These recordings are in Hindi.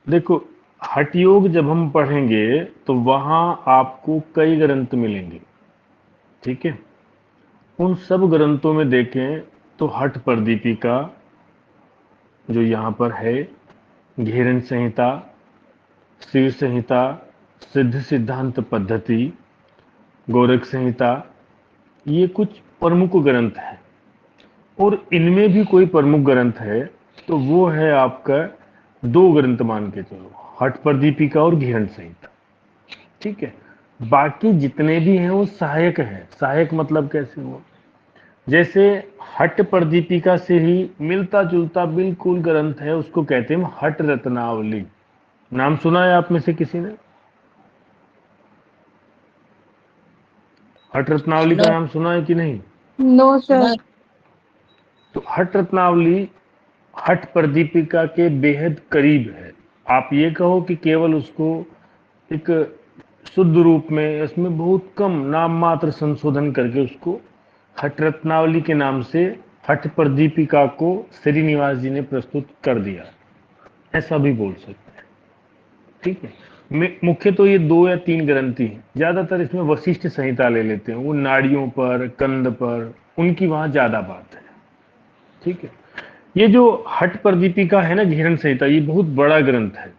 देखो, हठ योग जब हम पढ़ेंगे तो वहां आपको कई ग्रंथ मिलेंगे। ठीक है, उन सब ग्रंथों में देखें तो हठ प्रदीपिका जो यहाँ पर है, घेरन संहिता, शिव संहिता, सिद्ध सिद्धांत पद्धति, गोरख संहिता, ये कुछ प्रमुख ग्रंथ हैं। और इनमें भी कोई प्रमुख ग्रंथ है तो वो है आपका दो ग्रंथ मान के चलो, हठ प्रदीपिका और घेरन संहिता। ठीक है, बाकी जितने भी हैं वो सहायक हैं। सहायक मतलब कैसे हुआ, जैसे हठ प्रदीपिका से ही मिलता जुलता बिल्कुल ग्रंथ है, उसको कहते हैं हठ रत्नावली। नाम सुना है आप में से किसी ने हठ रत्नावली का नो। नाम सुना है कि नहीं? No sir. तो हठ रत्नावली हठ प्रदीपिका के बेहद करीब है। आप ये कहो कि केवल उसको एक शुद्ध रूप में, इसमें बहुत कम नाम मात्र संशोधन करके उसको हठ रत्नावली के नाम से हठ प्रदीपिका को श्रीनिवास जी ने प्रस्तुत कर दिया, ऐसा भी बोल सकते हैं। ठीक है, मुख्य तो ये दो या तीन ग्रंथि हैं। ज्यादातर इसमें वशिष्ठ संहिता ले लेते हैं, वो नाड़ियों पर, कंद पर, उनकी वहां ज्यादा बात है। ठीक है, ये जो हठ प्रदीपिका है ना, घेरन संहिता, ये बहुत बड़ा ग्रंथ है।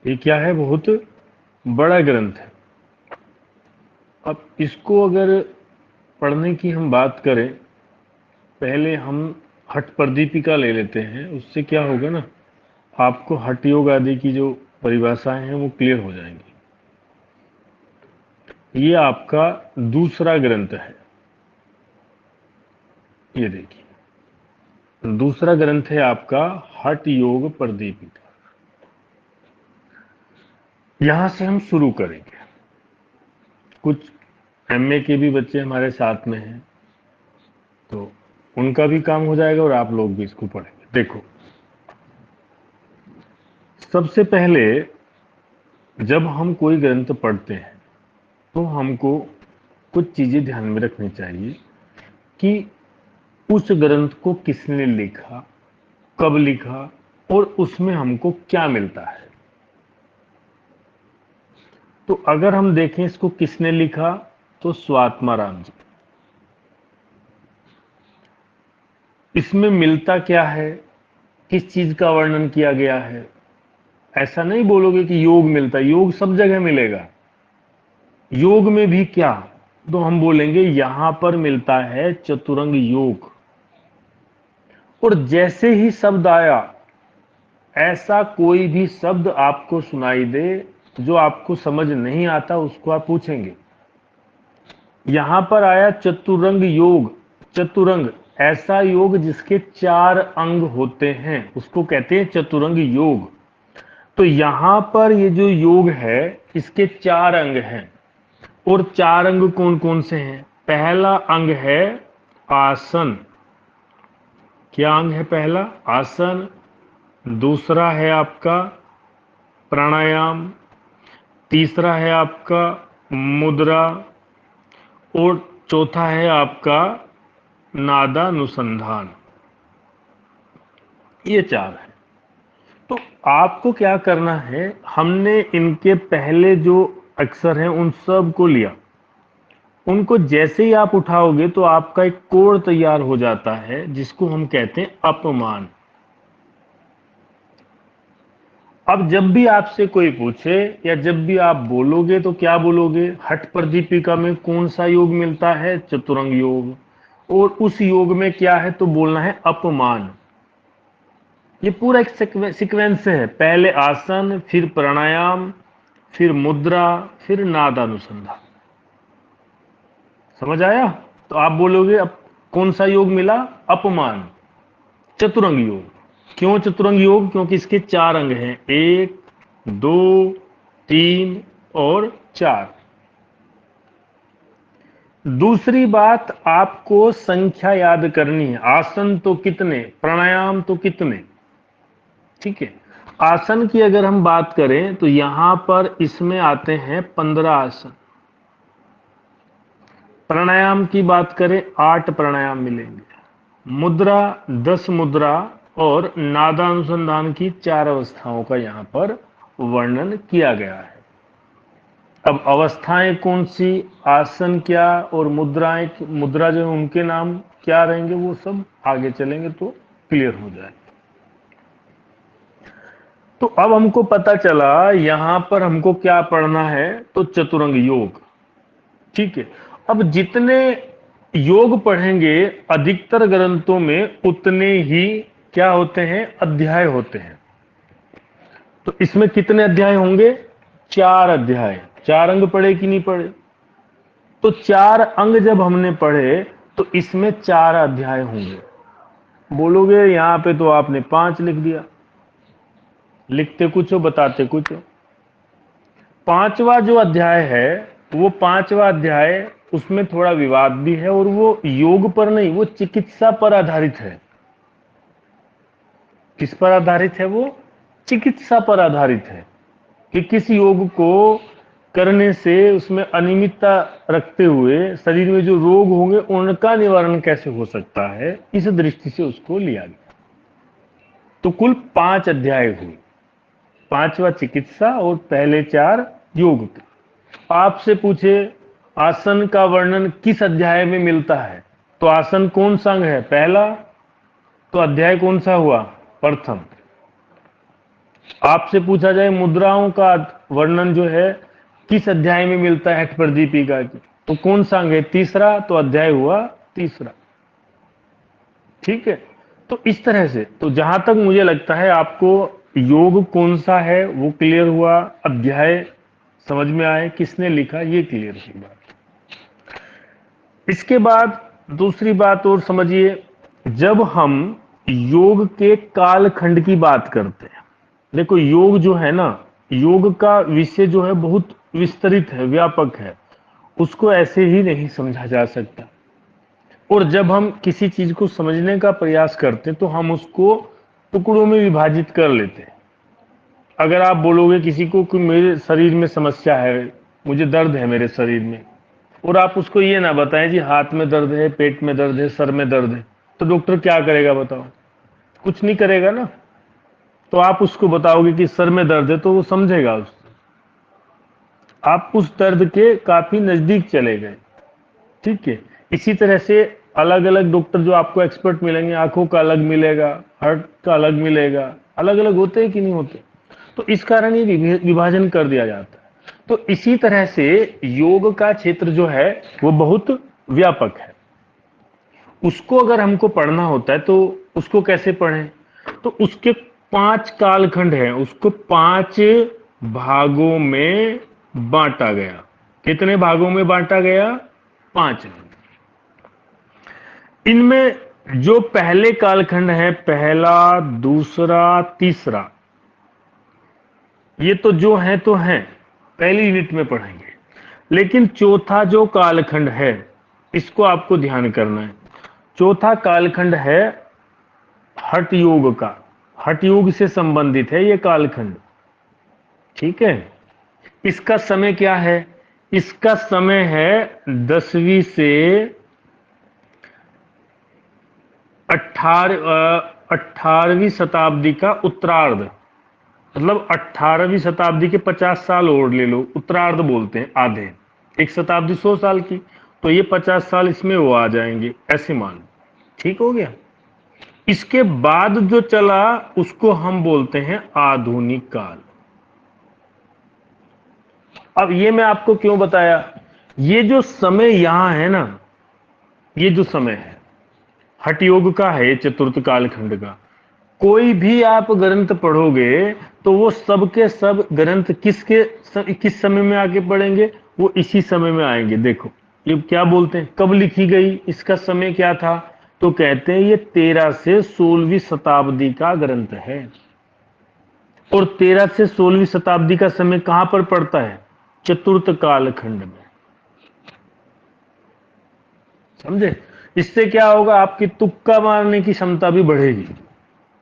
ये क्या है, बहुत बड़ा ग्रंथ है। अब इसको अगर पढ़ने की हम बात करें, पहले हम हठ प्रदीपिका ले लेते हैं, उससे क्या होगा ना, आपको हठ योग आदि की जो परिभाषाएं हैं वो क्लियर हो जाएंगी। ये आपका दूसरा ग्रंथ है, ये देखिए दूसरा ग्रंथ है आपका हठ योग प्रदीपिका। यहां से हम शुरू करेंगे। कुछ एमए के भी बच्चे हमारे साथ में हैं, तो उनका भी काम हो जाएगा और आप लोग भी इसको पढ़ेंगे। देखो, सबसे पहले जब हम कोई ग्रंथ पढ़ते हैं तो हमको कुछ चीजें ध्यान में रखनी चाहिए कि उस ग्रंथ को किसने लिखा, कब लिखा, और उसमें हमको क्या मिलता है। तो अगर हम देखें इसको किसने लिखा, तो स्वात्माराम जी। इसमें मिलता क्या है, किस चीज का वर्णन किया गया है। ऐसा नहीं बोलोगे कि योग मिलता है, योग सब जगह मिलेगा। योग में भी क्या, तो हम बोलेंगे यहां पर मिलता है चतुरंग योग। और जैसे ही शब्द आया, ऐसा कोई भी शब्द आपको सुनाई दे जो आपको समझ नहीं आता, उसको आप पूछेंगे। यहां पर आया चतुरंग योग। चतुरंग ऐसा योग जिसके 4 अंग होते हैं, उसको कहते हैं चतुरंग योग। तो यहां पर ये जो योग है, इसके 4 अंग हैं। और 4 अंग कौन कौन से हैं? पहला अंग है आसन। क्या अंग है पहला? आसन। दूसरा है आपका प्राणायाम। तीसरा है आपका मुद्रा। और चौथा है आपका नादानुसंधान। ये 4 है। तो आपको क्या करना है, हमने इनके पहले जो अक्षर हैं उन सब को लिया, उनको जैसे ही आप उठाओगे तो आपका एक कोड तैयार हो जाता है जिसको हम कहते हैं अपमान। अब जब भी आपसे कोई पूछे या जब भी आप बोलोगे तो क्या बोलोगे? हठ प्रदीपिका में कौन सा योग मिलता है? चतुरंग योग। और उस योग में क्या है तो बोलना है अपमान। ये पूरा एक सीक्वेंस है, पहले आसन, फिर प्राणायाम, फिर मुद्रा, फिर नादानुसंधान। समझ आया? तो आप बोलोगे अब कौन सा योग मिला? अपमान, चतुरंग योग। क्यों चतुरंग योग? क्योंकि इसके 4 अंग हैं, 1, 2, 3 और 4। दूसरी बात, आपको संख्या याद करनी है। आसन तो कितने, प्राणायाम तो कितने। ठीक है, आसन की अगर हम बात करें तो यहां पर इसमें आते हैं 15 आसन। प्राणायाम की बात करें, 8 प्राणायाम मिलेंगे। मुद्रा 10 मुद्रा और नादानुसंधान की 4 अवस्थाओं का यहाँ पर वर्णन किया गया है। अब अवस्थाएं कौन सी, आसन क्या, और मुद्राएं, मुद्रा जो है उनके नाम क्या रहेंगे, वो सब आगे चलेंगे तो क्लियर हो जाए। तो अब हमको पता चला यहां पर हमको क्या पढ़ना है, तो चतुरंग योग। ठीक है। अब जितने योग पढ़ेंगे अधिकतर ग्रंथों में उतने ही क्या होते हैं, अध्याय होते हैं। तो इसमें कितने अध्याय होंगे, 4 अध्याय। 4 अंग पढ़े कि नहीं पढ़े, तो 4 अंग जब हमने पढ़े तो इसमें 4 अध्याय होंगे। बोलोगे यहां पे तो आपने 5 लिख दिया, लिखते कुछ हो बताते कुछ हो। 5वां जो अध्याय है, वो 5वां अध्याय, उसमें थोड़ा विवाद भी है, और वो योग पर नहीं, वो चिकित्सा पर आधारित है। किस पर आधारित है, वो चिकित्सा पर आधारित है कि किस योग को करने से उसमें अनियमितता रखते हुए शरीर में जो रोग होंगे उनका निवारण कैसे हो सकता है, इस दृष्टि से उसको लिया गया। तो कुल 5 अध्याय हुए, 5वां चिकित्सा और पहले 4 योग के। आपसे पूछे आसन का वर्णन किस अध्याय में मिलता है, तो आसन कौन सा अंग है, पहला, तो अध्याय कौन सा हुआ, प्रथम। आपसे पूछा जाए मुद्राओं का वर्णन जो है किस अध्याय में मिलता है, हठ प्रदीपिका की, तो कौन सा अंग है, तीसरा, तो अध्याय हुआ तीसरा। ठीक है। तो इस तरह से, तो जहां तक मुझे लगता है आपको योग कौन सा है वो क्लियर हुआ, अध्याय समझ में आए, किसने लिखा ये क्लियर हुई बात। इसके बाद दूसरी बात और समझिए, जब हम योग के कालखंड की बात करते हैं, देखो योग जो है ना, योग का विषय जो है बहुत विस्तृत है, व्यापक है, उसको ऐसे ही नहीं समझा जा सकता। और जब हम किसी चीज को समझने का प्रयास करते तो हम उसको टुकड़ों में विभाजित कर लेते हैं। अगर आप बोलोगे किसी को कि मेरे शरीर में समस्या है, मुझे दर्द है मेरे शरीर में, और आप उसको ये ना बताएं जी हाथ में दर्द है, पेट में दर्द है, सर में दर्द है, तो डॉक्टर क्या करेगा बताओ, कुछ नहीं करेगा ना। तो आप उसको बताओगे कि सर में दर्द है तो वो समझेगा, आप उस दर्द के काफी नजदीक चले गए। ठीक है। इसी तरह से अलग अलग डॉक्टर जो आपको एक्सपर्ट मिलेंगे, आंखों का अलग मिलेगा, हार्ट का अलग मिलेगा, अलग अलग होते हैं कि नहीं होते। तो इस कारण ये विभाजन कर दिया जाता है। तो इसी तरह से योग का क्षेत्र जो है वो बहुत व्यापक है। उसको अगर हमको पढ़ना होता है तो उसको कैसे पढ़ें, तो उसके 5 कालखंड हैं, उसको 5 भागों में बांटा गया। कितने भागों में बांटा गया, 5 में। इनमें जो पहले कालखंड है, पहला, दूसरा, तीसरा, ये तो जो है तो है, पहली यूनिट में पढ़ेंगे। लेकिन चौथा जो कालखंड है, इसको आपको ध्यान करना है। चौथा कालखंड है हठ योग का, हठ योग से संबंधित है ये कालखंड। ठीक है। इसका समय क्या है, इसका समय है 10वीं से 18वीं शताब्दी का उत्तरार्ध। मतलब 18वीं शताब्दी के 50 साल और ले लो, उत्तरार्ध बोलते हैं, आधे। एक शताब्दी 100 साल की, तो ये 50 साल इसमें वो आ जाएंगे, ऐसे मान। ठीक हो गया। इसके बाद जो चला उसको हम बोलते हैं आधुनिक काल। अब ये मैं आपको क्यों बताया, ये जो समय यहां है ना, ये जो समय है हठ योग का है, चतुर्थ कालखंड का। कोई भी आप ग्रंथ पढ़ोगे तो वो सबके सब ग्रंथ किस समय में आके पढ़ेंगे, वो इसी समय में आएंगे। देखो ये क्या बोलते हैं, कब लिखी गई, इसका समय क्या था, तो कहते हैं ये 13 से 16वीं शताब्दी का ग्रंथ है। और 13 से 16वीं शताब्दी का समय कहां पर पड़ता है, चतुर्थ कालखंड में। समझे। इससे क्या होगा, आपकी तुक्का मारने की क्षमता भी बढ़ेगी।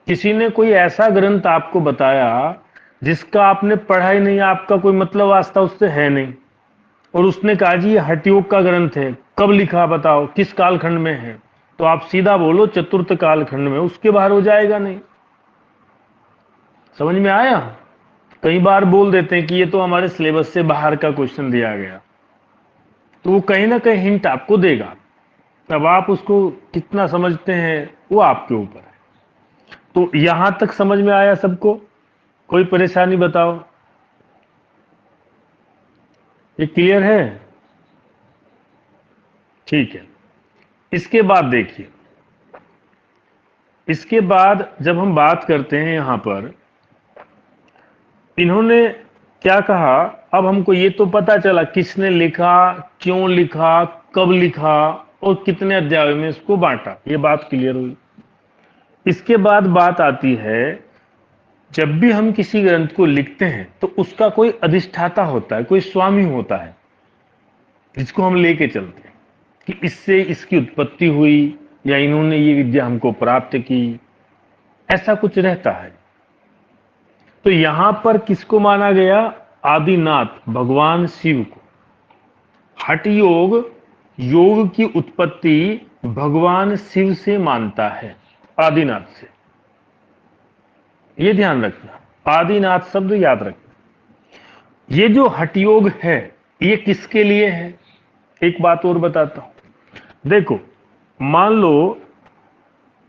किसी ने कोई ऐसा ग्रंथ आपको बताया जिसका आपने पढ़ा ही नहीं, आपका कोई मतलब वास्ता उससे है नहीं, और उसने कहा जी ये हठ योग का ग्रंथ है, कब लिखा बताओ, किस कालखंड में है, तो आप सीधा बोलो चतुर्थ कालखंड में, उसके बाहर हो जाएगा नहीं। समझ में आया? कई बार बोल देते हैं कि ये तो हमारे सिलेबस से बाहर का क्वेश्चन दिया गया, तो वो कहीं ना कहीं हिंट आपको देगा। अब आप उसको कितना समझते हैं वो आपके ऊपर है। तो यहां तक समझ में आया सबको? कोई परेशानी बताओ? ये क्लियर है? ठीक है। इसके बाद देखिए, इसके बाद जब हम बात करते हैं यहां पर, इन्होंने क्या कहा। अब हमको ये तो पता चला किसने लिखा, क्यों लिखा, कब लिखा और कितने अध्यायों में इसको बांटा, ये बात क्लियर हुई। इसके बाद बात आती है, जब भी हम किसी ग्रंथ को लिखते हैं तो उसका कोई अधिष्ठाता होता है, कोई स्वामी होता है जिसको हम लेके चलते हैं कि इससे इसकी उत्पत्ति हुई या इन्होंने ये विद्या हमको प्राप्त की, ऐसा कुछ रहता है। तो यहां पर किसको माना गया? आदिनाथ भगवान शिव को। हठ योग, योग की उत्पत्ति भगवान शिव से मानता है, आदिनाथ से। ये ध्यान रखना, आदिनाथ शब्द याद रखना। ये जो हठ योग है ये किसके लिए है? एक बात और बताता हूं। देखो, मान लो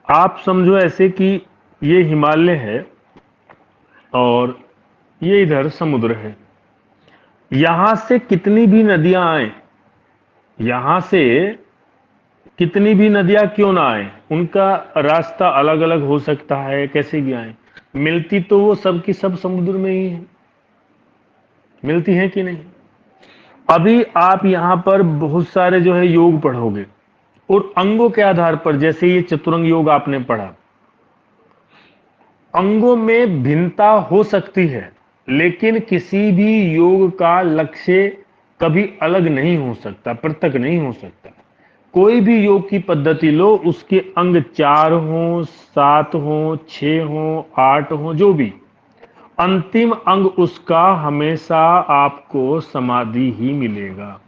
आप समझो ऐसे कि ये हिमालय है और ये इधर समुद्र है। यहां से कितनी भी नदियां आए, यहां से कितनी भी नदियां क्यों ना आए, उनका रास्ता अलग अलग हो सकता है, कैसे भी आए, मिलती तो वो सब की सब समुद्र में ही है। मिलती है कि नहीं? अभी आप यहां पर बहुत सारे जो है योग पढ़ोगे और अंगों के आधार पर, जैसे ये चतुरंग योग आपने पढ़ा, अंगों में भिन्नता हो सकती है, लेकिन किसी भी योग का लक्ष्य कभी अलग नहीं हो सकता, पृथक नहीं हो सकता। कोई भी योग की पद्धति लो, उसके अंग 4 हो, 7 हो, 6 हो, 8 हो, जो भी, अंतिम अंग उसका हमेशा आपको समाधि ही मिलेगा।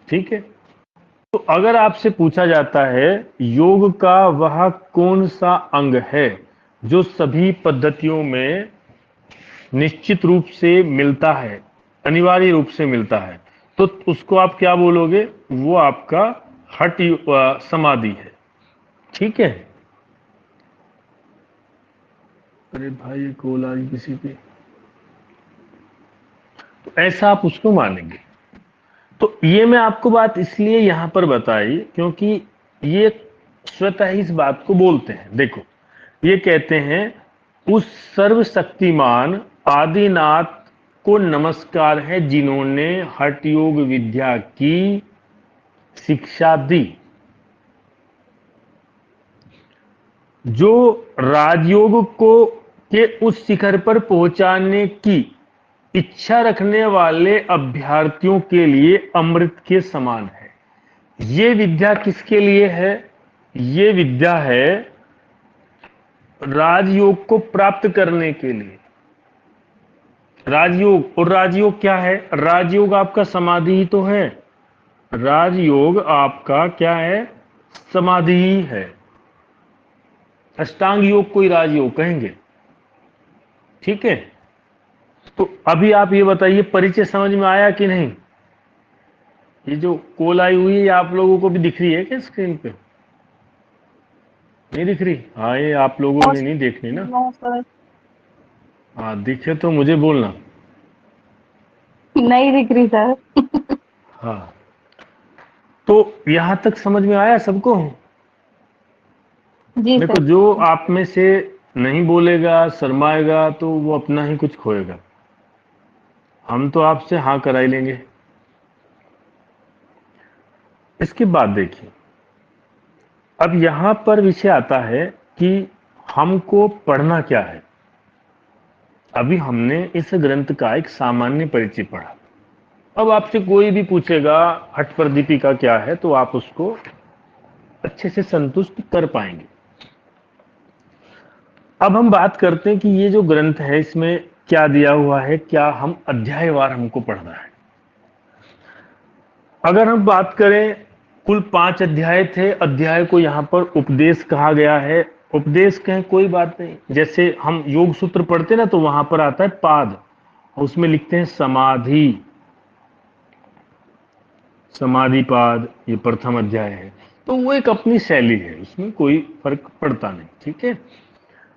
ठीक है? तो अगर आपसे पूछा जाता है योग का वह कौन सा अंग है जो सभी पद्धतियों में निश्चित रूप से मिलता है, अनिवार्य रूप से मिलता है, तो उसको आप क्या बोलोगे? वो आपका हठ समाधि है। ठीक है? अरे भाई ये कॉल आ गई किसी पे, तो ऐसा आप उसको मानेंगे। तो ये मैं आपको बात इसलिए यहां पर बताई क्योंकि ये स्वतः ही इस बात को बोलते हैं। देखो, ये कहते हैं उस सर्वशक्तिमान आदिनाथ को नमस्कार है जिन्होंने हठ योग विद्या की शिक्षा दी, जो राजयोग को के उस शिखर पर पहुंचाने की इच्छा रखने वाले अभ्यर्थियों के लिए अमृत के समान है। ये विद्या किसके लिए है? ये विद्या है राजयोग को प्राप्त करने के लिए। राजयोग, और राजयोग क्या है? राजयोग आपका समाधि ही तो है। राजयोग आपका क्या है? समाधि ही है। अष्टांग योग कोई राजयोग कहेंगे। ठीक है? तो अभी आप ये बताइए, परिचय समझ में आया कि नहीं? ये जो कॉल आई हुई है आप लोगों को भी दिख रही है क्या स्क्रीन पे? नहीं दिख रही? हाँ, ये आप लोगों ने नहीं देखनी ना। हाँ, दिखे तो मुझे बोलना। नहीं दिख रही सर। हाँ, तो यहां तक समझ में आया सबको? जी देखो, सर। जो आप में से नहीं बोलेगा, शर्माएगा, तो वो अपना ही कुछ खोएगा। हम तो आपसे हाँ कराई लेंगे। इसके बाद देखिए, अब यहां पर विषय आता है कि हमको पढ़ना क्या है। अभी हमने इस ग्रंथ का एक सामान्य परिचय पढ़ा। अब आपसे कोई भी पूछेगा हठ प्रदीपिका क्या है, तो आप उसको अच्छे से संतुष्ट कर पाएंगे। अब हम बात करते हैं कि ये जो ग्रंथ है इसमें क्या दिया हुआ है, क्या हम अध्यायवार हमको पढ़ना है। अगर हम बात करें कुल 5 अध्याय थे। अध्याय को यहाँ पर उपदेश कहा गया है। उपदेश कहें कोई बात नहीं, जैसे हम योग सूत्र पढ़ते ना तो वहां पर आता है पाद, उसमें लिखते हैं समाधि, समाधिपाद, ये प्रथम अध्याय है। तो वो एक अपनी शैली है, उसमें कोई फर्क पड़ता नहीं, ठीक है।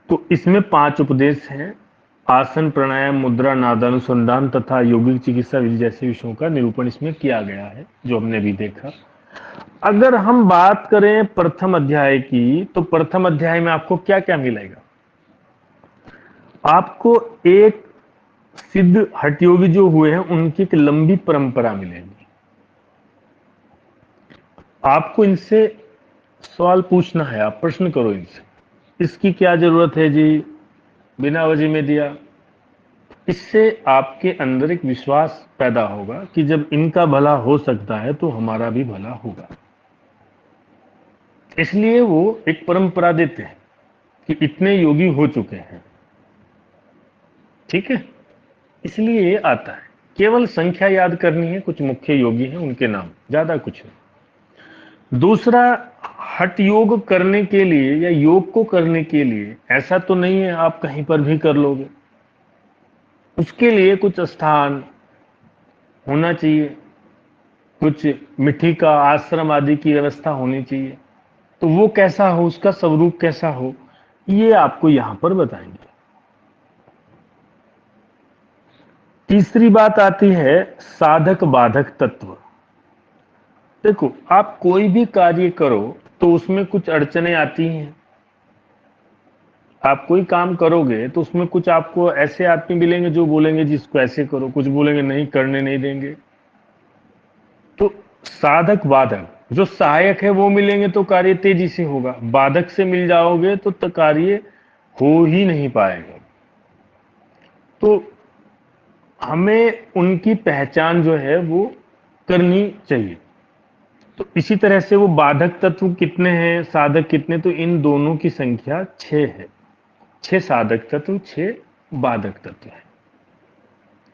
तो इसमें 5 उपदेश हैं। आसन, प्राणायाम, मुद्रा, नादानुसंधान तथा यौगिक चिकित्सा विधि जैसे विषयों का निरूपण इसमें किया गया है, जो हमने भी देखा। अगर हम बात करें प्रथम अध्याय की, तो प्रथम अध्याय में आपको क्या क्या मिलेगा? आपको एक सिद्ध हठयोगी जो हुए हैं उनकी एक लंबी परंपरा मिलेगी। आपको इनसे सवाल पूछना है, आप प्रश्न करो इनसे, इसकी क्या जरूरत है जी, बिना वजह में दिया। इससे आपके अंदर एक विश्वास पैदा होगा कि जब इनका भला हो सकता है तो हमारा भी भला होगा। इसलिए वो एक परंपरा देते हैं कि इतने योगी हो चुके हैं, ठीक है। इसलिए ये आता है। केवल संख्या याद करनी है, कुछ मुख्य योगी हैं उनके नाम, ज्यादा कुछ नहीं। दूसरा, हठ योग करने के लिए या योग को करने के लिए ऐसा तो नहीं है आप कहीं पर भी कर लोगे। उसके लिए कुछ स्थान होना चाहिए, कुछ मिट्टी का आश्रम आदि की व्यवस्था होनी चाहिए। तो वो कैसा हो, उसका स्वरूप कैसा हो, ये आपको यहां पर बताएंगे। तीसरी बात आती है साधक बाधक तत्व। देखो, आप कोई भी कार्य करो तो उसमें कुछ अड़चने आती हैं। आप कोई काम करोगे तो उसमें कुछ आपको ऐसे आदमी मिलेंगे जो बोलेंगे जी इसको ऐसे करो, कुछ बोलेंगे नहीं करने नहीं देंगे। तो साधक बाधक, जो सहायक है वो मिलेंगे तो कार्य तेजी से होगा, बाधक से मिल जाओगे तो कार्य हो ही नहीं पाएगा। तो हमें उनकी पहचान जो है वो करनी चाहिए। तो इसी तरह से वो बाधक तत्व कितने हैं, साधक कितने, तो इन दोनों की संख्या 6 है। 6 साधक तत्व, 6 बाधक तत्व है।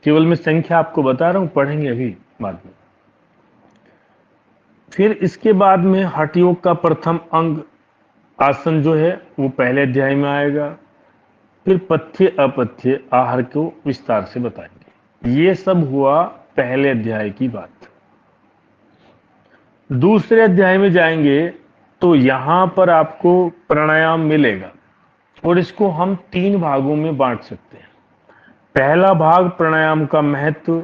केवल मैं संख्या आपको बता रहा हूं, पढ़ेंगे अभी बाद में। फिर इसके बाद में हठ योग का प्रथम अंग आसन जो है वो पहले अध्याय में आएगा। फिर पथ्य अपथ्य आहार को विस्तार से बताएंगे। ये सब हुआ पहले अध्याय की बात। दूसरे अध्याय में जाएंगे तो यहां पर आपको प्राणायाम मिलेगा, और इसको हम 3 भागों में बांट सकते हैं। पहला भाग प्राणायाम का महत्व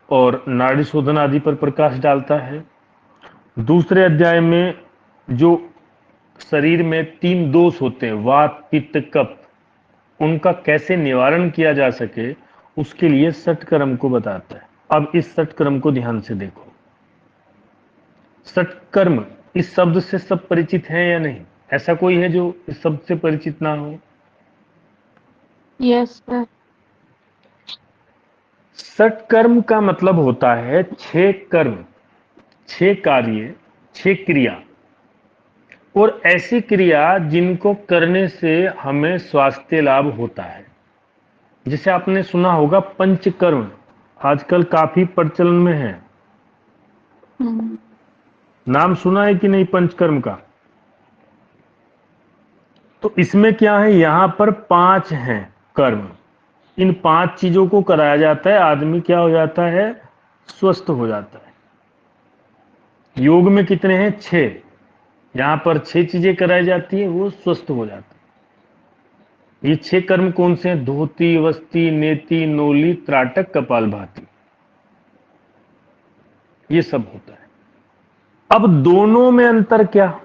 और नाड़ी शोधन आदि पर प्रकाश डालता है। दूसरे अध्याय में जो शरीर में 3 दोष होते हैं, वात पित्त कफ, उनका कैसे निवारण किया जा सके उसके लिए षटकर्म को बताता है। अब इस षटकर्म को ध्यान से देखो। षटकर्म, इस शब्द से सब परिचित हैं या नहीं? ऐसा कोई है जो इस शब्द से परिचित ना हो? Yes sir. षटकर्म का मतलब होता है 6 कर्म, 6 कार्य, 6 क्रिया, और ऐसी क्रिया जिनको करने से हमें स्वास्थ्य लाभ होता है। जैसे आपने सुना होगा पंचकर्म, आजकल काफी प्रचलन में है। नाम सुना है कि नहीं पंचकर्म का? तो इसमें क्या है, यहां पर 5 हैं कर्म। इन 5 चीजों को कराया जाता है, आदमी क्या हो जाता है, स्वस्थ हो जाता है। योग में कितने हैं, 6। यहां पर 6 चीजें कराई जाती है, वो स्वस्थ हो जाता है। ये 6 कर्म कौन से हैं? धोती, वस्ती, नेति, नोली, त्राटक, कपालभाति, ये सब होता है। अब दोनों में अंतर क्या?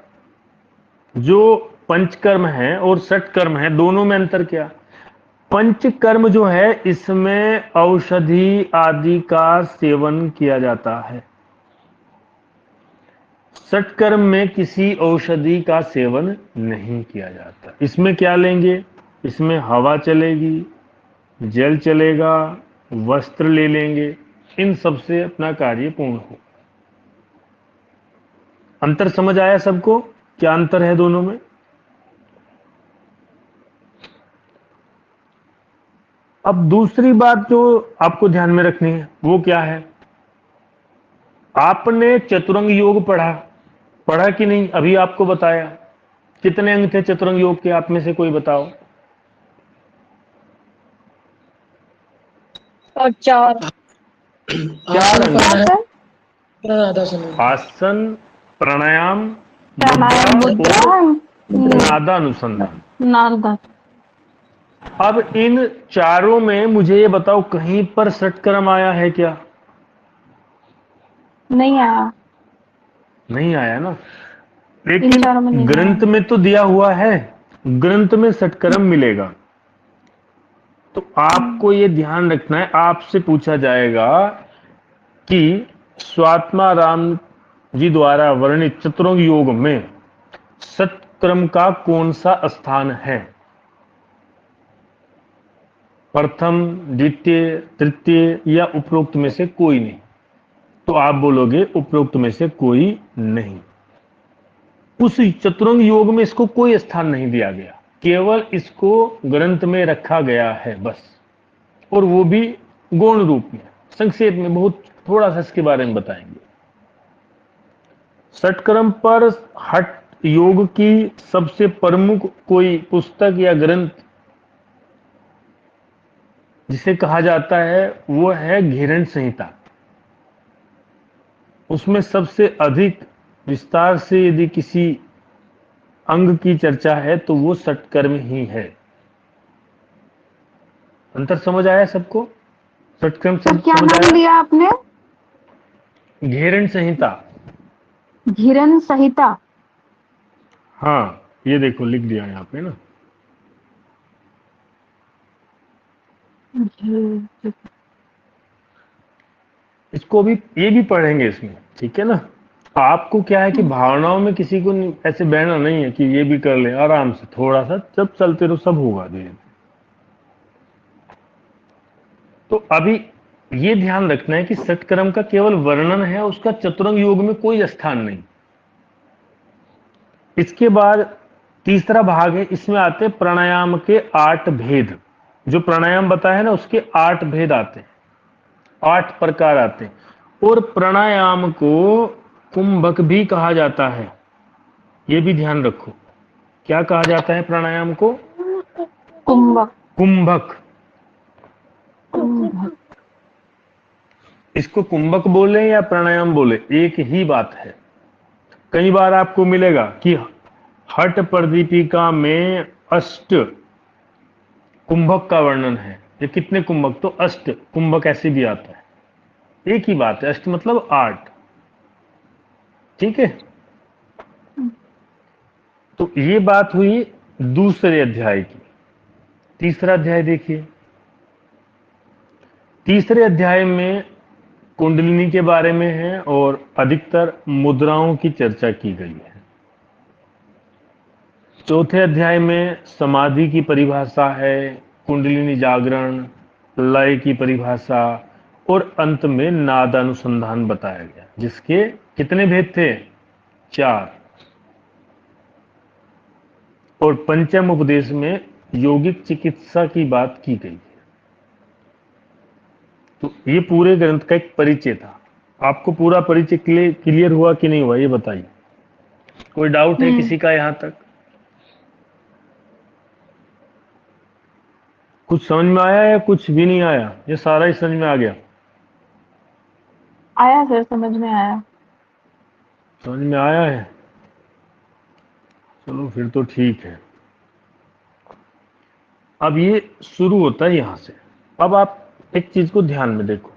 जो पंचकर्म है और षटकर्म है, दोनों में अंतर क्या? पंचकर्म जो है इसमें औषधि आदि का सेवन किया जाता है। षटकर्म में किसी औषधि का सेवन नहीं किया जाता। इसमें क्या लेंगे? इसमें हवा चलेगी, जल चलेगा, वस्त्र ले लेंगे, इन सब से अपना कार्य पूर्ण हो। अंतर समझ आया सबको? क्या अंतर है दोनों में? अब दूसरी बात जो आपको ध्यान में रखनी है वो क्या है? आपने चतुरंग योग पढ़ा, पढ़ा कि नहीं? अभी आपको बताया। कितने अंग थे चतुरंग योग के, आप में से कोई बताओ। और चार। चार आसन अंग क्या थे। प्राणायाम सर? प्राणायाम। आसन, प्राणायाम, मुद्रा प्राणायाम, मुद्रा, और नादानुसंधान। नारदा। अब इन चारों में मुझे ये बताओ, कहीं पर षटक्रम आया है क्या? नहीं आया। नहीं आया ना। इन लेकिन चारों में नहीं आया। ग्रंथ में तो दिया हुआ है, ग्रंथ में षटक्रम मिलेगा। तो आपको ये ध्यान रखना है, आपसे पूछा जाएगा कि स्वात्माराम जी द्वारा वर्णित चतुरंग योग में षटक्रम का कौन सा स्थान है? प्रथम, द्वितीय, तृतीय या उपरोक्त में से कोई नहीं? तो आप बोलोगे उपरोक्त में से कोई नहीं। उस चतुरंग योग में इसको कोई स्थान नहीं दिया गया, केवल इसको ग्रंथ में रखा गया है बस, और वो भी गौण रूप में। संक्षेप में बहुत थोड़ा सा इसके बारे में बताएंगे। षटक्रम पर हठ योग की सबसे प्रमुख कोई पुस्तक या ग्रंथ जिसे कहा जाता है वो है घेरन संहिता। उसमें सबसे अधिक विस्तार से यदि किसी अंग की चर्चा है तो वो षटकर्म ही है। अंतर समझ आया सबको? षटकर्म सर शब्द क्या समझ नाम आया? लिया आपने? घेरन संहिता। घिरन संहिता। हाँ, ये देखो लिख दिया यहाँ पे ना। घिरन। इसको भी, ये भी पढ़ेंगे इसमें, ठीक है ना। आपको क्या है कि भावनाओं में किसी को ऐसे बहना नहीं है कि ये भी कर ले, आराम से थोड़ा सा जब चलते रहो सब होगा धीरे धीरे। तो अभी ये ध्यान रखना है कि षटक्रम का केवल वर्णन है, उसका चतुरंग योग में कोई स्थान नहीं। इसके बाद तीसरा भाग है, इसमें आते हैं प्राणायाम के 8 भेद। जो प्राणायाम बताया है ना उसके 8 भेद आते हैं, 8 प्रकार आते हैं। और प्राणायाम को कुंभक भी कहा जाता है, ये भी ध्यान रखो। क्या कहा जाता है प्राणायाम को? कुंभक। कुंभक। कुंभक। इसको कुंभक बोले या प्राणायाम बोले, एक ही बात है। कई बार आपको मिलेगा कि हठ प्रदीपिका में अष्ट कुंभक का वर्णन है। ये कितने कुंभक? तो अष्ट कुंभक ऐसे भी आता है। एक ही बात है, अष्ट मतलब 8। ठीक है। तो ये बात हुई दूसरे अध्याय की। तीसरा अध्याय देखिए। तीसरे अध्याय में कुंडलिनी के बारे में है और अधिकतर मुद्राओं की चर्चा की गई है। चौथे अध्याय में समाधि की परिभाषा है, कुंडलिनी जागरण, लय की परिभाषा, और अंत में नाद अनुसंधान बताया गया, जिसके कितने भेद थे? 4। और पंचम उपदेश में यौगिक चिकित्सा की बात की गई है। तो ये पूरे ग्रंथ का एक परिचय था। आपको पूरा परिचय क्लियर हुआ कि नहीं हुआ, ये बताइए। कोई डाउट है हम्म। किसी का यहां तक? कुछ समझ में आया या कुछ भी नहीं आया? ये सारा ही समझ में आ गया? आया सर, समझ में आया। समझ में आया है? चलो फिर तो ठीक है। अब ये शुरू होता है यहां से। अब आप एक चीज को ध्यान में देखो,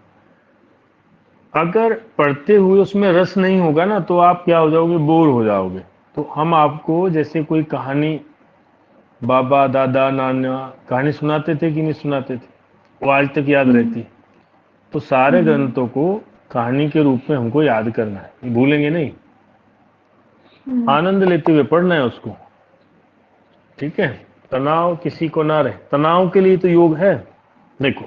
अगर पढ़ते हुए उसमें रस नहीं होगा ना तो आप क्या हो जाओगे? बोर हो जाओगे। तो हम आपको जैसे कोई कहानी बाबा दादा नाना कहानी सुनाते थे कि नहीं सुनाते थे, वो आज तक याद हम्म। रहती। तो सारे हम्म। ग्रंथों को कहानी के रूप में हमको याद करना है, भूलेंगे नहीं। हम्म। आनंद लेते हुए पढ़ना है उसको, ठीक है। तनाव किसी को ना रहे, तनाव के लिए तो योग है। देखो,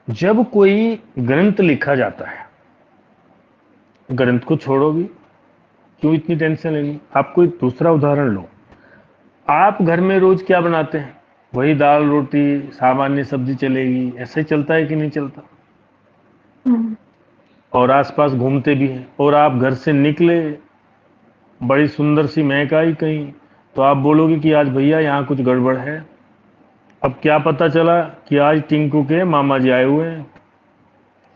जब कोई ग्रंथ लिखा जाता है, ग्रंथ को छोड़ो भी, क्यों इतनी टेंशन लेनी? आप कोई दूसरा उदाहरण लो। आप घर में रोज क्या बनाते हैं? वही दाल रोटी, सामान्य सब्जी चलेगी, ऐसे ही चलता है कि नहीं चलता? हम्म। और आसपास घूमते भी हैं, और आप घर से निकले बड़ी सुंदर सी महक आई कहीं, तो आप बोलोगे कि आज भैया यहाँ कुछ गड़बड़ है। अब क्या पता चला कि आज टिंकू के मामा जी आए हुए हैं,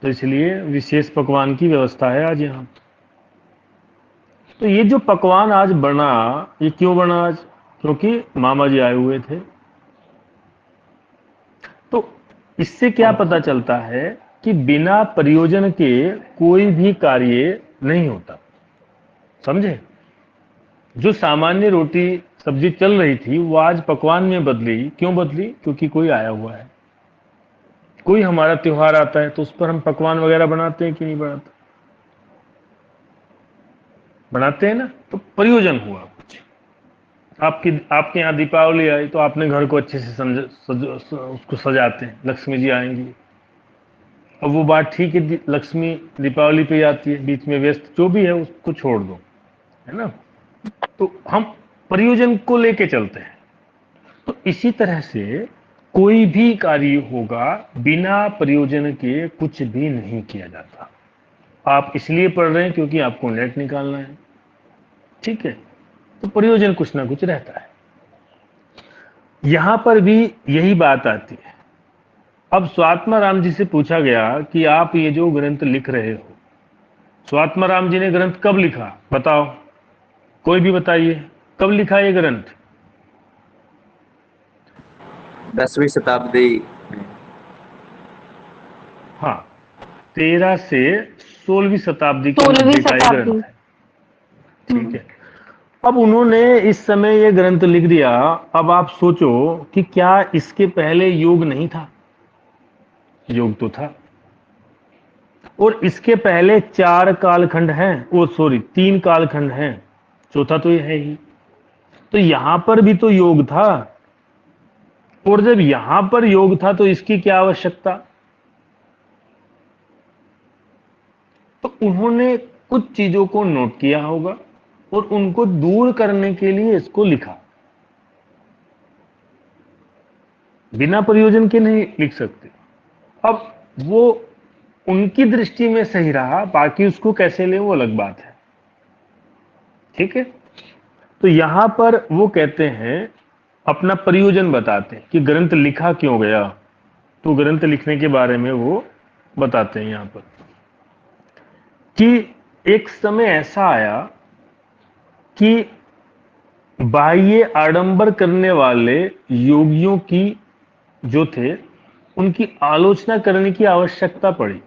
तो इसलिए विशेष पकवान की व्यवस्था है आज यहाँ। तो ये जो पकवान आज बना, ये क्यों बना आज? क्योंकि मामा जी आए हुए थे। तो इससे क्या पता चलता है कि बिना प्रयोजन के कोई भी कार्य नहीं होता। समझे? जो सामान्य रोटी सब्जी चल रही थी वो आज पकवान में बदली। क्यों बदली? क्योंकि कोई आया हुआ है। कोई हमारा त्योहार आता है तो उस पर हम पकवान वगैरह बनाते हैं कि नहीं बनाते? बनाते हैं ना। तो प्रयोजन हुआ कुछ। आपके यहाँ दीपावली आई तो आपने घर को अच्छे से उसको सजाते हैं, लक्ष्मी जी आएंगी। अब वो बात ठीक है, लक्ष्मी दीपावली पे आती है, बीच में व्यस्त जो भी है उसको छोड़ दो, है ना। तो हम प्रयोजन को लेके चलते हैं। तो इसी तरह से कोई भी कार्य होगा बिना प्रयोजन के कुछ भी नहीं किया जाता। आप इसलिए पढ़ रहे हैं क्योंकि आपको नेट निकालना है, ठीक है। तो प्रयोजन कुछ ना कुछ रहता है। यहां पर भी यही बात आती है। अब स्वात्मा राम जी से पूछा गया कि आप ये जो ग्रंथ लिख रहे हो, स्वात्मा राम जी ने ग्रंथ कब लिखा बताओ? कोई भी बताइए, कब लिखा ये ग्रंथ? 10वीं शताब्दी में। हाँ, 13 से 16वीं शताब्दी के 16वीं मध्य का ये शताब्दी। ग्रंथ है, ठीक है। अब उन्होंने इस समय ये ग्रंथ लिख दिया। अब आप सोचो कि क्या इसके पहले योग नहीं था? योग तो था। और इसके पहले 4 कालखंड हैं, ओ सॉरी 3 कालखंड हैं, चौथा तो ये है ही। तो यहां पर भी तो योग था। और जब यहां पर योग था तो इसकी क्या आवश्यकता? तो उन्होंने कुछ चीजों को नोट किया होगा और उनको दूर करने के लिए इसको लिखा। बिना प्रयोजन के नहीं लिख सकते। अब वो उनकी दृष्टि में सही रहा, बाकी उसको कैसे ले वो अलग बात है, ठीक है। तो यहां पर वो कहते हैं, अपना प्रयोजन बताते हैं कि ग्रंथ लिखा क्यों गया। तो ग्रंथ लिखने के बारे में वो बताते हैं यहां पर कि एक समय ऐसा आया कि बाह्य आडंबर करने वाले योगियों की जो थे उनकी आलोचना करने की आवश्यकता पड़ी।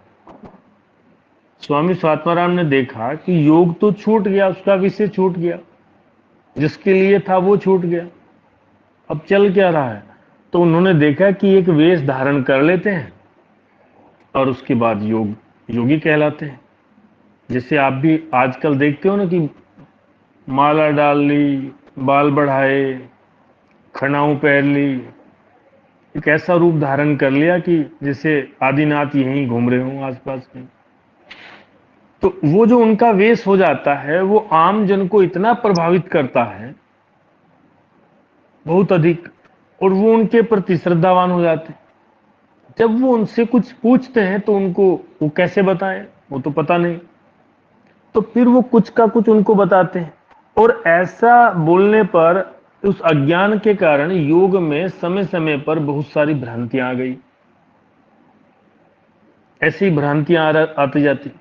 स्वामी स्वात्माराम ने देखा कि योग तो छूट गया, उसका विषय छूट गया, जिसके लिए था वो छूट गया। अब चल क्या रहा है? तो उन्होंने देखा कि एक वेश धारण कर लेते हैं और उसके बाद योगी कहलाते हैं। जैसे आप भी आजकल देखते हो ना कि माला डाल ली, बाल बढ़ाए, खड़ाऊं पहन ली, एक ऐसा रूप धारण कर लिया कि जैसे आदिनाथ यहीं घूम रहे हों आसपास में। तो वो जो उनका वेश हो जाता है वो आम जन को इतना प्रभावित करता है, बहुत अधिक, और वो उनके प्रति श्रद्धावान हो जाते हैं। जब वो उनसे कुछ पूछते हैं तो उनको वो कैसे बताएं, वो तो पता नहीं। तो फिर वो कुछ का कुछ उनको बताते हैं। और ऐसा बोलने पर उस अज्ञान के कारण योग में समय समय पर बहुत सारी भ्रांतियां आ गई। ऐसी भ्रांतियां आती जाती।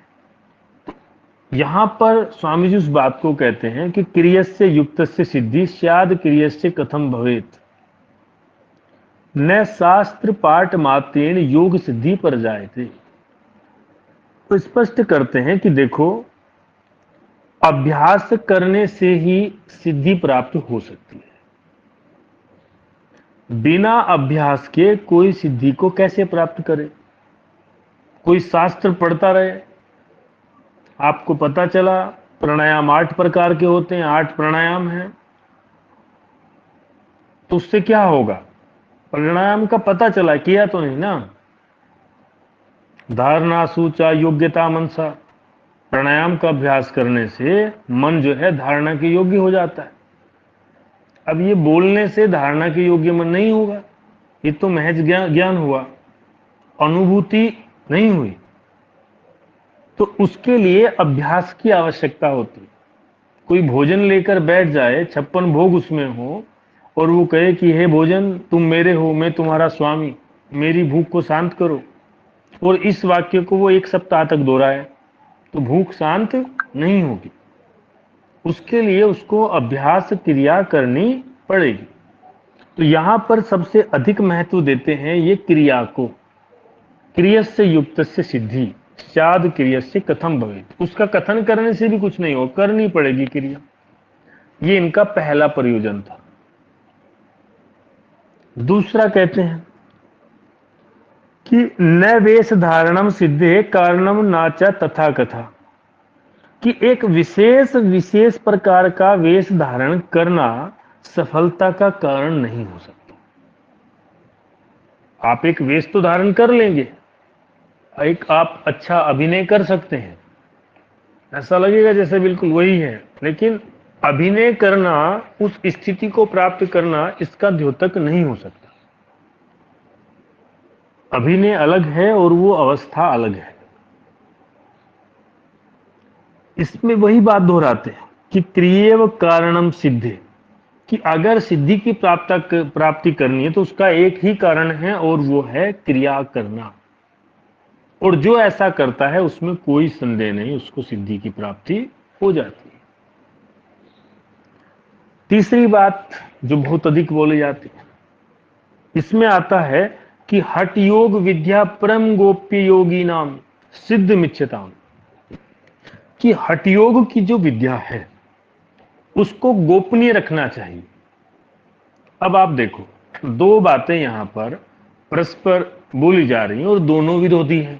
यहां पर स्वामी जी उस बात को कहते हैं कि क्रियस्य युक्तस्य सिद्धि स्याद क्रियस्य कथम भवेत, न शास्त्र पाठ मात्रेण योग सिद्धि पर जाए थे। तो स्पष्ट करते हैं कि देखो, अभ्यास करने से ही सिद्धि प्राप्त हो सकती है। बिना अभ्यास के कोई सिद्धि को कैसे प्राप्त करे? कोई शास्त्र पढ़ता रहे, आपको पता चला प्राणायाम 8 प्रकार के होते हैं, 8 प्राणायाम हैं, तो उससे क्या होगा? प्राणायाम का पता चला, किया तो नहीं ना। धारणा सूचा योग्यता मनसा, प्राणायाम का अभ्यास करने से मन जो है धारणा के योग्य हो जाता है। अब ये बोलने से धारणा के योग्य मन नहीं होगा, ये तो महज ज्ञान हुआ, अनुभूति नहीं हुई। तो उसके लिए अभ्यास की आवश्यकता होती है। कोई भोजन लेकर बैठ जाए, 56 भोग उसमें हो, और वो कहे कि हे भोजन तुम मेरे हो, मैं तुम्हारा स्वामी, मेरी भूख को शांत करो, और इस वाक्य को वो 1 सप्ताह तक दोहराए, तो भूख शांत नहीं होगी। उसके लिए उसको अभ्यास क्रिया करनी पड़ेगी। तो यहां पर सबसे अधिक महत्व देते हैं ये क्रिया को। क्रियस्य युक्तस्य सिद्धि स्याद क्रियस्य कथम भवेत्। उसका कथन करने से भी कुछ नहीं हो, करनी पड़ेगी क्रिया। ये इनका पहला प्रयोजन था। दूसरा कहते हैं कि न वेश धारणम सिद्धे कारणम नाचा तथा कथा, कि एक विशेष विशेष प्रकार का वेश धारण करना सफलता का कारण नहीं हो सकता। आप एक वेश तो धारण कर लेंगे, एक आप अच्छा अभिनय कर सकते हैं, ऐसा लगेगा जैसे बिल्कुल वही है, लेकिन अभिनय करना, उस स्थिति को प्राप्त करना, इसका द्योतक नहीं हो सकता। अभिनय अलग है और वो अवस्था अलग है। इसमें वही बात दोहराते हैं कि क्रियेव कारणम सिद्धे, कि अगर सिद्धि की प्राप्ति करनी है तो उसका एक ही कारण है और वो है क्रिया करना। और जो ऐसा करता है उसमें कोई संदेह नहीं, उसको सिद्धि की प्राप्ति हो जाती है। तीसरी बात जो बहुत अधिक बोली जाती है, इसमें आता है कि हठ योग विद्या परम गोप्य योगी नाम सिद्ध मिच्छताम, कि हठ योग की जो विद्या है उसको गोपनीय रखना चाहिए। अब आप देखो, दो बातें यहां पर परस्पर बोली जा रही हैं और दोनों विरोधी हैं।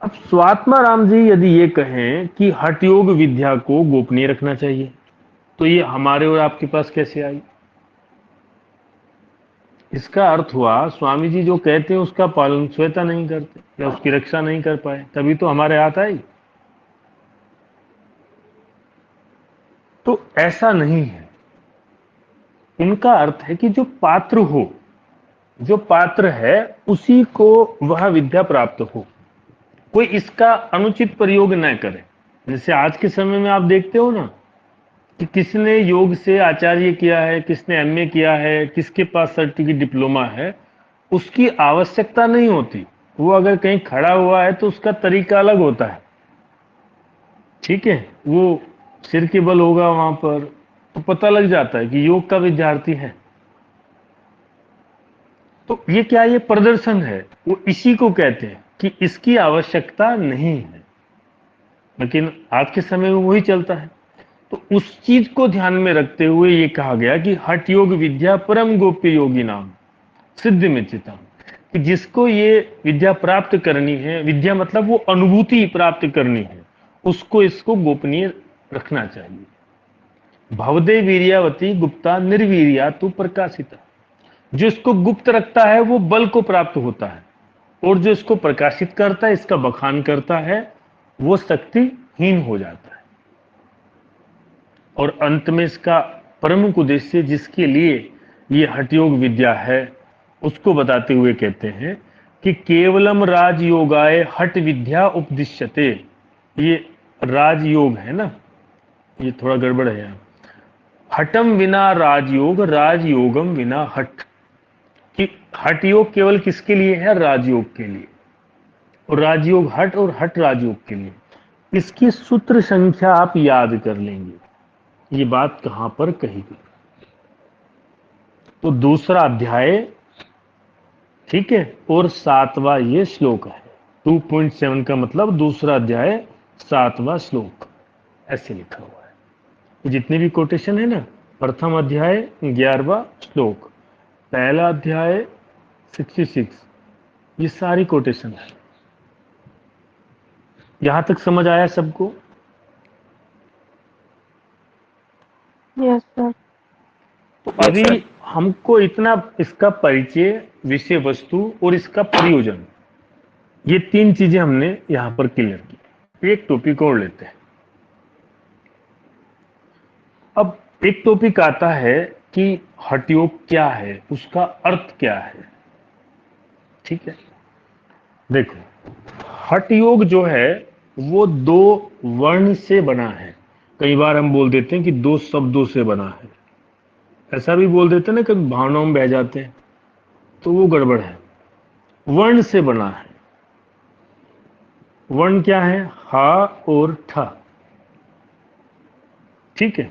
अब स्वात्मा राम जी यदि ये कहें कि हठ योग विद्या को गोपनीय रखना चाहिए, तो ये हमारे और आपके पास कैसे आई? इसका अर्थ हुआ स्वामी जी जो कहते हैं उसका पालन स्वतः नहीं करते या उसकी रक्षा नहीं कर पाए, तभी तो हमारे हाथ आई। तो ऐसा नहीं है। उनका अर्थ है कि जो पात्र हो, जो पात्र है उसी को वह विद्या प्राप्त हो, कोई इसका अनुचित प्रयोग न करे। जैसे आज के समय में आप देखते हो ना कि किसने योग से आचार्य किया है, किसने एमए किया है, किसके पास सर्टिफिकेट डिप्लोमा है, उसकी आवश्यकता नहीं होती। वो अगर कहीं खड़ा हुआ है तो उसका तरीका अलग होता है, ठीक है, वो सिर के बल होगा वहां पर, तो पता लग जाता है कि योग का विद्यार्थी है। तो ये क्या, ये प्रदर्शन है, वो इसी को कहते हैं कि इसकी आवश्यकता नहीं है। लेकिन आज के समय में वही चलता है। तो उस चीज को ध्यान में रखते हुए ये कहा गया कि हठ योग विद्या परम गोप्य योगी नाम सिद्ध मिच्छिता, कि जिसको ये विद्या प्राप्त करनी है, विद्या मतलब वो अनुभूति प्राप्त करनी है, उसको इसको गोपनीय रखना चाहिए। भवदे वीर्यावती गुप्ता निर्वीर्या तु प्रकाशिता, जो इसको गुप्त रखता है वो बल को प्राप्त होता है, और जो इसको प्रकाशित करता है, इसका बखान करता है, वो शक्तिहीन हो जाता है। और अंत में इसका प्रमुख उद्देश्य जिसके लिए ये हठयोग विद्या है उसको बताते हुए कहते हैं कि केवलम राजयोगाय हठ विद्या उपदिश्यते। ये राजयोग है ना, ये थोड़ा गड़बड़ है यहाँ। हठम विना राजयोग, राजयोगम विना हठ, कि हठ योग केवल किसके लिए है? राजयोग के लिए, और राजयोग हठ और हठ राजयोग के लिए। इसकी सूत्र संख्या आप याद कर लेंगे, ये बात कहां पर कही गई। तो दूसरा अध्याय, ठीक है, और 7वां ये श्लोक है। 2.7 का मतलब दूसरा अध्याय 7वां श्लोक, ऐसे लिखा हुआ है। जितने भी कोटेशन है ना, प्रथम अध्याय 11वां श्लोक, पहला अध्याय 66, ये सारी कोटेशन है। यहां तक समझ आया सबको? Yes sir. तो अभी हमको इतना इसका परिचय, विषय वस्तु और इसका प्रयोजन, ये तीन चीजें हमने यहां पर क्लियर की। एक टॉपिक और लेते हैं। अब एक टॉपिक आता है कि हठ योग क्या है, उसका अर्थ क्या है। ठीक है, देखो, हठ योग जो है वो 2 वर्ण से बना है। कई बार हम बोल देते हैं कि दो शब्दों से बना है, ऐसा भी बोल देते हैं ना, कभी भावनाओं में बह जाते हैं, तो वो गड़बड़ है। वर्ण से बना है। वर्ण क्या है? हा और ठा। ठीक है।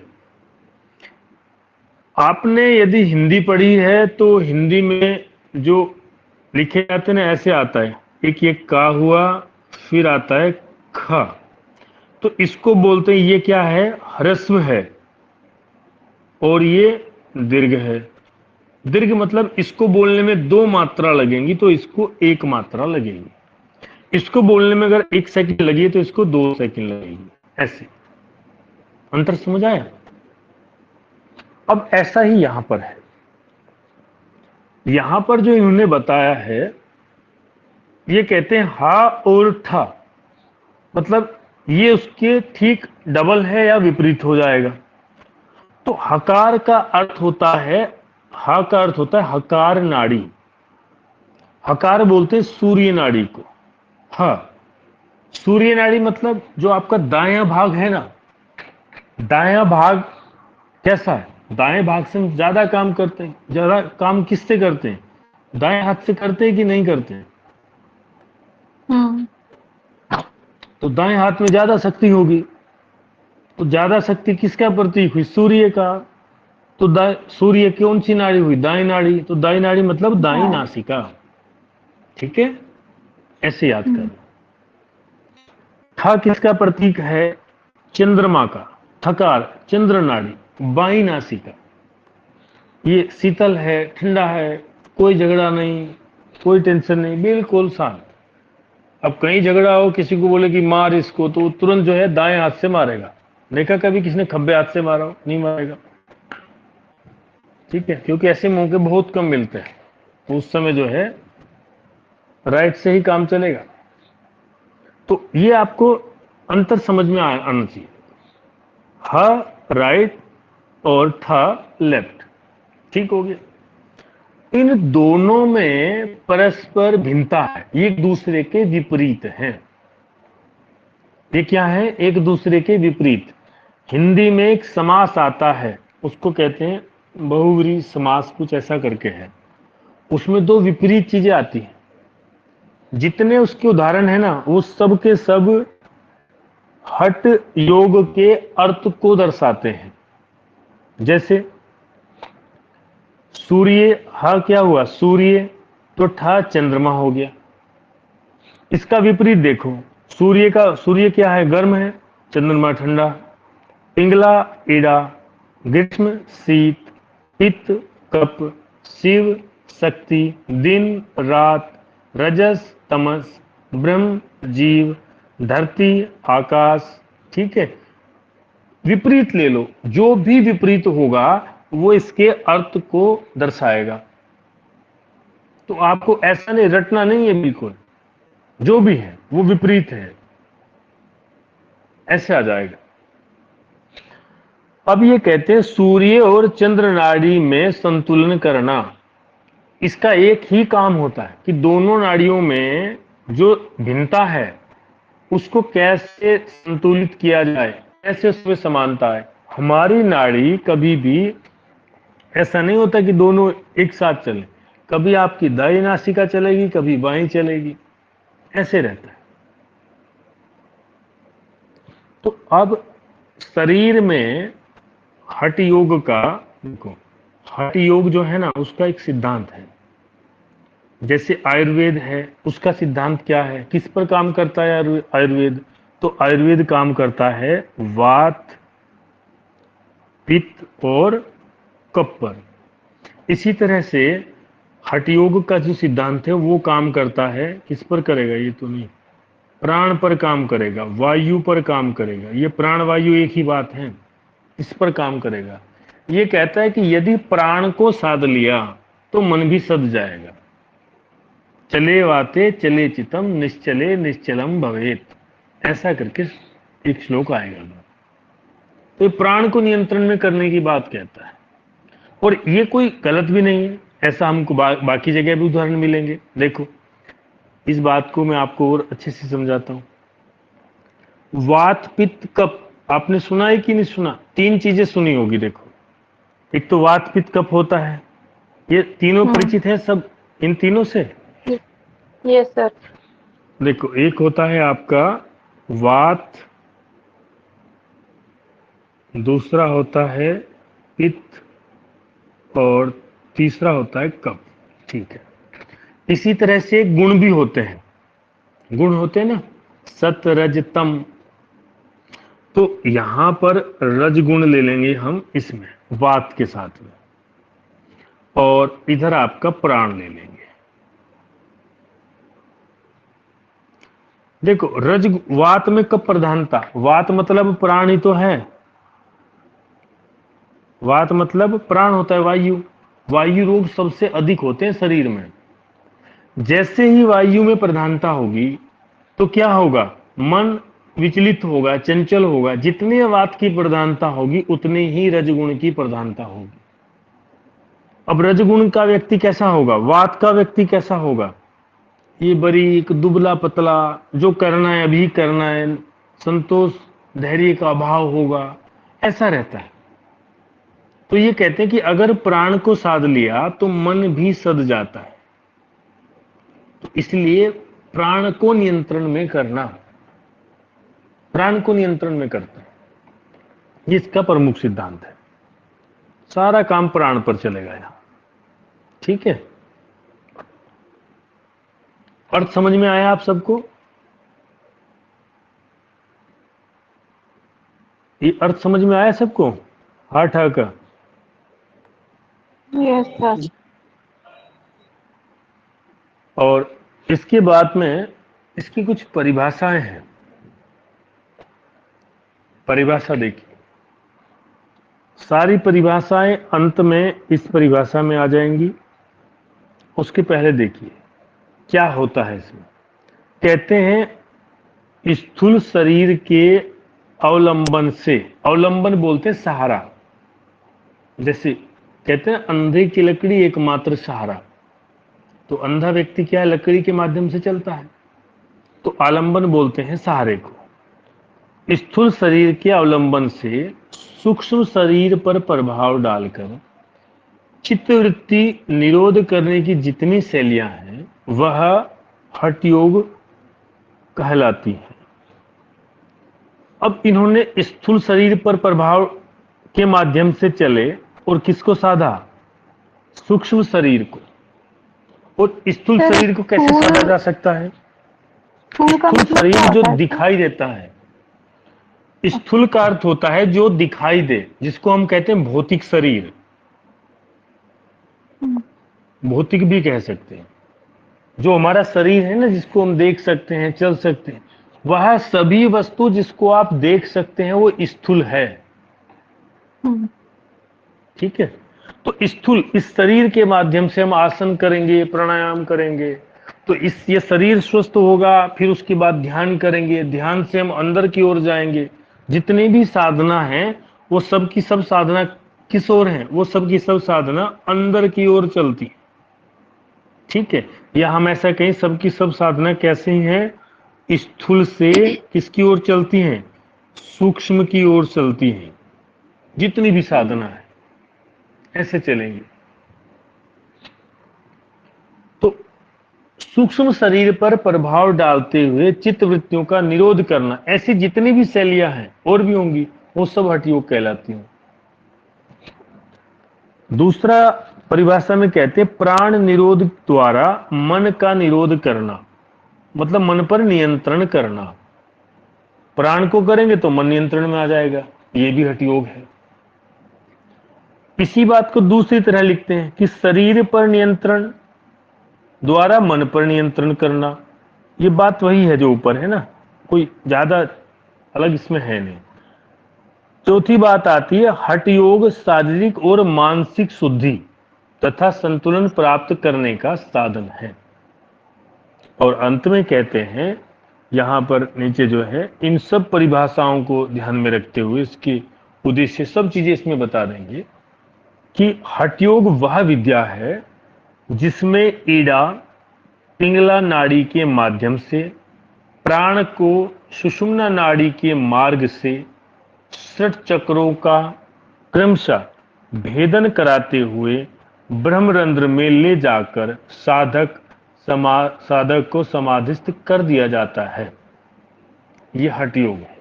आपने यदि हिंदी पढ़ी है तो हिंदी में जो लिखे जाते हैं ना, ऐसे आता है, एक ये का हुआ, फिर आता है ख। तो इसको बोलते हैं, ये क्या है? ह्रस्व है, और ये दीर्घ है। दीर्घ मतलब इसको बोलने में 2 मात्रा लगेंगी तो इसको 1 मात्रा लगेगी। इसको बोलने में अगर 1 सेकंड लगी है तो इसको 2 सेकंड लगेगी। ऐसे अंतर समझ आया? अब ऐसा ही यहां पर है। यहां पर जो इन्होंने बताया है, ये कहते हैं हा और ठा, मतलब ये उसके ठीक डबल है या विपरीत हो जाएगा। तो हकार का अर्थ होता है, हा का अर्थ होता है हकार नाड़ी। हकार बोलते हैं सूर्य नाड़ी को। हाँ, सूर्य नाड़ी मतलब जो आपका दायां भाग है ना, दायां भाग कैसा है? दाएं भाग से हम ज्यादा काम करते हैं। ज्यादा काम किससे करते हैं? दाएं हाथ से करते हैं कि नहीं करते हैं? हम्म। तो दाएं हाथ में ज्यादा शक्ति होगी। तो ज्यादा शक्ति किसका प्रतीक हुई? सूर्य का। तो सूर्य कौन सी नाड़ी हुई? दाई नाड़ी। तो दाई नाड़ी मतलब दाई हाँ। नासिका। ठीक है, ऐसे याद हम्म। करो। ठा किसका प्रतीक है? चंद्रमा का। थकार, चंद्र नाड़ी, बाई नासिका। ये शीतल है, ठंडा है, कोई झगड़ा नहीं, कोई टेंशन नहीं, बिल्कुल शांत। अब कहीं झगड़ा हो, किसी को बोले कि मार इसको, तो तुरंत जो है दाएं हाथ से मारेगा। देखा कभी किसी ने खब्बे हाथ से मारा हो? नहीं मारेगा। ठीक है, क्योंकि ऐसे मौके बहुत कम मिलते हैं। तो उस समय जो है राइट से ही काम चलेगा। तो ये आपको अंतर समझ में आना चाहिए। ह राइट और ठ लेफ्ट। ठीक हो गया। इन दोनों में परस्पर भिन्नता है, ये एक दूसरे के विपरीत हैं। ये क्या है? एक दूसरे के विपरीत। हिंदी में एक समास आता है, उसको कहते हैं बहुव्रीहि समास, कुछ ऐसा करके है। उसमें 2 विपरीत चीजें आती हैं। जितने उसके उदाहरण है ना, वो सब के सब हठ योग के अर्थ को दर्शाते हैं। जैसे सूर्य, हा क्या हुआ? सूर्य, तो ठा चंद्रमा हो गया। इसका विपरीत देखो, सूर्य क्या है? गर्म है, चंद्रमा ठंडा। पिंगला ईड़ा, ग्रीष्म शीत, पित्त कप, शिव शक्ति, दिन रात, रजस तमस, ब्रह्म जीव, धरती आकाश। ठीक है, विपरीत ले लो, जो भी विपरीत होगा वो इसके अर्थ को दर्शाएगा। तो आपको ऐसा नहीं रटना नहीं है, बिल्कुल जो भी है वो विपरीत है, ऐसे आ जाएगा। अब ये कहते हैं सूर्य और चंद्र नाड़ी में संतुलन करना, इसका एक ही काम होता है कि दोनों नाड़ियों में जो भिन्नता है उसको कैसे संतुलित किया जाए, कैसे उसमें समानता है। हमारी नाड़ी कभी भी ऐसा नहीं होता कि दोनों एक साथ चले। कभी आपकी दाई नासिका चलेगी, कभी बाईं चलेगी, ऐसे रहता है। तो अब शरीर में हठ योग का देखो, हठ योग जो है ना, उसका एक सिद्धांत है। जैसे आयुर्वेद है, उसका सिद्धांत क्या है? किस पर काम करता है आयुर्वेद? तो आयुर्वेद काम करता है वात, पित्त और कफ पर। इसी तरह से हठ योग का जो सिद्धांत है वो काम करता है, किस पर करेगा ये तो नहीं, प्राण पर काम करेगा, वायु पर काम करेगा। ये प्राण वायु एक ही बात है, इस पर काम करेगा। ये कहता है कि यदि प्राण को साध लिया तो मन भी सद जाएगा। चले वाते चले चितम, निश्चले निश्चलम भवेत, ऐसा करके एक श्लोक आएगा। तो ये प्राण को नियंत्रण में करने की बात कहता है, और ये कोई गलत भी नहीं है। ऐसा हमको बाकी जगह भी उदाहरण मिलेंगे। देखो, इस बात को मैं आपको और अच्छे से समझाता हूं। वात पित्त कफ, आपने सुना है कि नहीं सुना? 3 चीजें सुनी होगी। देखो, एक तो वात पित्त कफ होता है, ये तीनों परिचित है सब इन तीनों से। Yes sir. देखो, एक होता है आपका वात, दूसरा होता है पित्त, और तीसरा होता है कफ। ठीक है। इसी तरह से गुण भी होते हैं, गुण होते हैं ना, सत रज तम। तो यहां पर रज गुण ले लेंगे हम इसमें वात के साथ में, और इधर आपका प्राण ले लेंगे। देखो, रज वात में कब प्रधानता? वात मतलब प्राण ही तो है, वात मतलब प्राण होता है, वायु। वायु रोग सबसे अधिक होते हैं शरीर में। जैसे ही वायु में प्रधानता होगी तो क्या होगा? मन विचलित होगा, चंचल होगा। जितने वात की प्रधानता होगी उतने ही रजगुण की प्रधानता होगी। अब रजगुण का व्यक्ति कैसा होगा? वात का व्यक्ति कैसा होगा? ये बारीक दुबला पतला, जो करना है अभी करना है, संतोष धैर्य का अभाव होगा, ऐसा रहता है। तो ये कहते हैं कि अगर प्राण को साध लिया तो मन भी सद जाता है। तो इसलिए प्राण को नियंत्रण में करना, प्राण को नियंत्रण में करता है, ये इसका प्रमुख सिद्धांत है। सारा काम प्राण पर चलेगा यहां। ठीक है, अर्थ समझ में आया आप सबको? ये अर्थ समझ में आया सबको? हाँ ठाक। Yes sir. और इसके बाद में इसकी कुछ परिभाषाएं हैं। परिभाषा देखिए, सारी परिभाषाएं अंत में इस परिभाषा में आ जाएंगी। उसके पहले देखिए क्या होता है इसमें। कहते हैं स्थूल शरीर के अवलंबन से, अवलंबन बोलते हैं सहारा। जैसे कहते हैं अंधे की लकड़ी एकमात्र सहारा, तो अंधा व्यक्ति क्या है? लकड़ी के माध्यम से चलता है, तो आलंबन बोलते हैं सहारे को। स्थूल शरीर के अवलंबन से सूक्ष्म शरीर पर प्रभाव डालकर चित्तवृत्ति निरोध करने की जितनी शैलियां हैं वह हठ योग कहलाती हैं। अब इन्होंने स्थूल शरीर पर प्रभाव के माध्यम से चले और किसको साधा? सूक्ष्म शरीर को। और स्थूल सर, शरीर को कैसे साधा जा सकता है? स्थूल का स्थूल मतलब शरीर क्या जो होता है? दिखाई देता है, स्थूल का अर्थ होता है जो दिखाई दे, जिसको हम कहते हैं भौतिक शरीर, भौतिक भी कह सकते हैं। जो हमारा शरीर है ना, जिसको हम देख सकते हैं, चल सकते हैं, वह सभी वस्तु जिसको आप देख सकते हैं वो स्थूल है। हम्म, ठीक है, तो स्थूल इस शरीर के माध्यम से हम आसन करेंगे, प्राणायाम करेंगे, तो इस ये शरीर स्वस्थ होगा। फिर उसके बाद ध्यान करेंगे, ध्यान से हम अंदर की ओर जाएंगे। जितनी भी साधना है वो सब की सब साधना किस ओर है? वो सब की सब साधना अंदर की ओर चलती है। ठीक है, या हम ऐसा कहें सबकी सब साधना कैसे हैं? स्थूल से किसकी ओर चलती हैं? सूक्ष्म की ओर चलती हैं। जितनी भी साधना है ऐसे चलेंगे। तो सूक्ष्म शरीर पर प्रभाव डालते हुए चित्त वृत्तियों का निरोध करना, ऐसी जितनी भी शैलियां हैं और भी होंगी, वो सब हठ योग कहलाती हैं। दूसरा परिभाषा में कहते हैं प्राण निरोध द्वारा मन का निरोध करना, मतलब मन पर नियंत्रण करना। प्राण को करेंगे तो मन नियंत्रण में आ जाएगा, ये भी हठ योग है। इसी बात को दूसरी तरह लिखते हैं कि शरीर पर नियंत्रण द्वारा मन पर नियंत्रण करना। ये बात वही है जो ऊपर है ना, कोई ज्यादा अलग इसमें है नहीं। चौथी बात आती है हठ योग शारीरिक और मानसिक शुद्धि तथा संतुलन प्राप्त करने का साधन है। और अंत में कहते हैं, यहां पर नीचे जो है, इन सब परिभाषाओं को ध्यान में रखते हुए इसके उद्देश्य सब चीजें इसमें बता देंगे कि हठ योग वह विद्या है जिसमें ईड़ा पिंगला नाड़ी के माध्यम से प्राण को सुषुम्ना नाड़ी के मार्ग से षट चक्रों का क्रमशः भेदन कराते हुए ब्रह्मरंध्र में ले जाकर साधक को समाधिस्थ कर दिया जाता है। यह हठ योग है।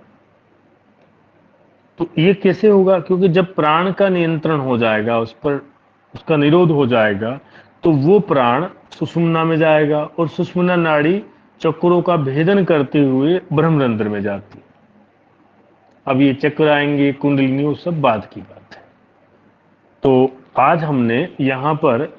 तो ये कैसे होगा? क्योंकि जब प्राण का नियंत्रण हो जाएगा, उस पर उसका निरोध हो जाएगा, तो वो प्राण सुषुम्ना में जाएगा और सुषुम्ना नाड़ी चक्रों का भेदन करते हुए ब्रह्मरंध्र में जाती है। अब ये चक्र आएंगे, कुंडलिनी, वो सब बाद की बात है। तो आज हमने यहाँ पर